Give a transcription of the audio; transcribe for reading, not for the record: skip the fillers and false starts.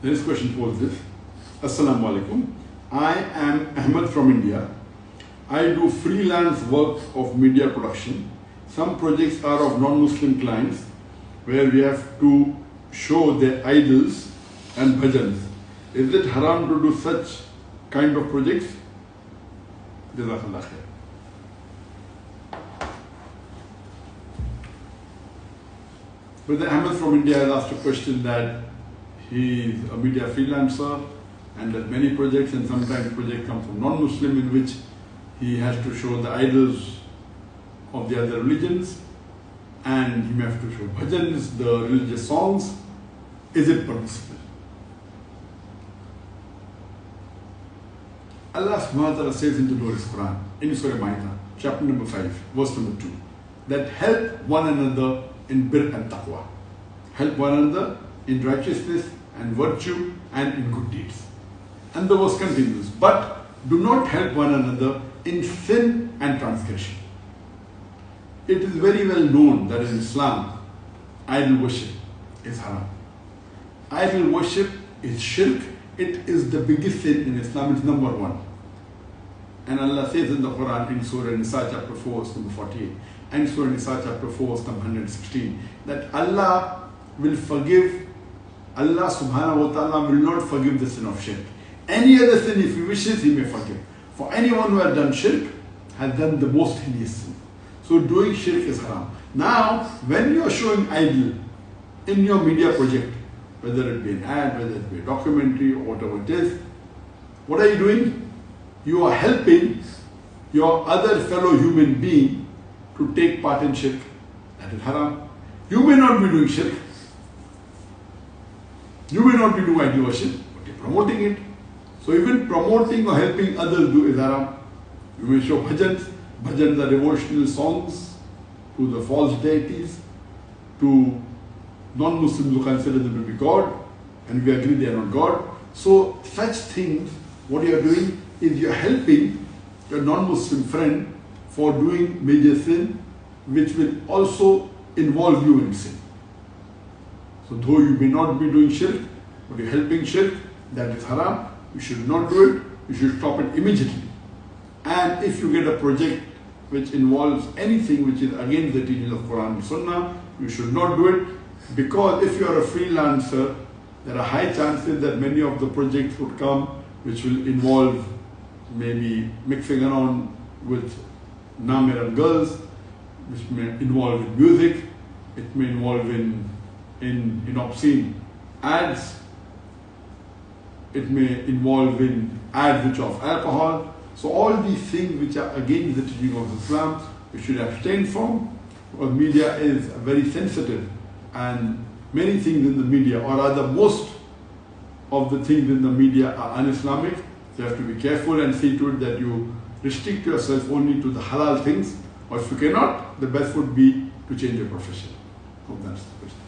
The next question was this. Assalamu alaikum. I am Ahmed from India. I do freelance work of media production. Some projects are of non-Muslim clients where we have to show their idols and bhajans. Is it haram to do such kind of projects? Jazakallah khair. Brother Ahmed from India has asked a question that he is a media freelancer and that many projects, and sometimes projects come from non-Muslim in which he has to show the idols of the other religions and he may have to show bhajans, the religious songs. Is it permissible? Allah subhanahu wa ta'ala says in the glorious Quran, in Surah Ma'idah, chapter number 5, verse number 2, that help one another in birr and taqwa. Help one another in righteousness and virtue and in good deeds. And the verse continues, but do not help one another in sin and transgression. It is very well known that in Islam, idol worship is haram. Idol worship is shirk. It is the biggest sin in Islam. It's number one. And Allah says in the Quran, in Surah Nisa chapter 4, verse number 48, and Surah Nisa chapter 4, verse number 116, that Allah will forgive, Allah subhanahu wa ta'ala will not forgive the sin of shirk. Any other sin, if He wishes, He may forgive. For anyone who has done shirk, has done the most heinous sin. So doing shirk is haram. Now, when you are showing idol in your media project, whether it be an ad, whether it be a documentary, or whatever it is, what are you doing? You are helping your other fellow human being to take part in shirk. That is haram. You may not be doing shirk. You may not be doing idol worship, but you are promoting it. So even promoting or helping others do is haram. You may show bhajans. Bhajans are devotional songs to the false deities, to non-Muslims who consider them to be God, and we agree they are not God. So such things, what you are doing is you are helping your non-Muslim friend for doing major sin, which will also involve you in sin. So though you may not be doing shirk, but you are helping shirk, that is haram. You should not do it. You should stop it immediately. And if you get a project which involves anything which is against the teachings of Quran and Sunnah, you should not do it, because if you are a freelancer, there are high chances that many of the projects would come which will involve maybe mixing around with Namiran girls, which may involve in music, it may involve in obscene ads, it may involve in ads which are of alcohol. So all these things which are against the teaching of Islam, we should abstain from, because media is very sensitive and many things in the media, or rather most of the things in the media are un-Islamic. So you have to be careful and see to it that you restrict yourself only to the halal things, or if you cannot, the best would be to change your profession. Hope that's the question.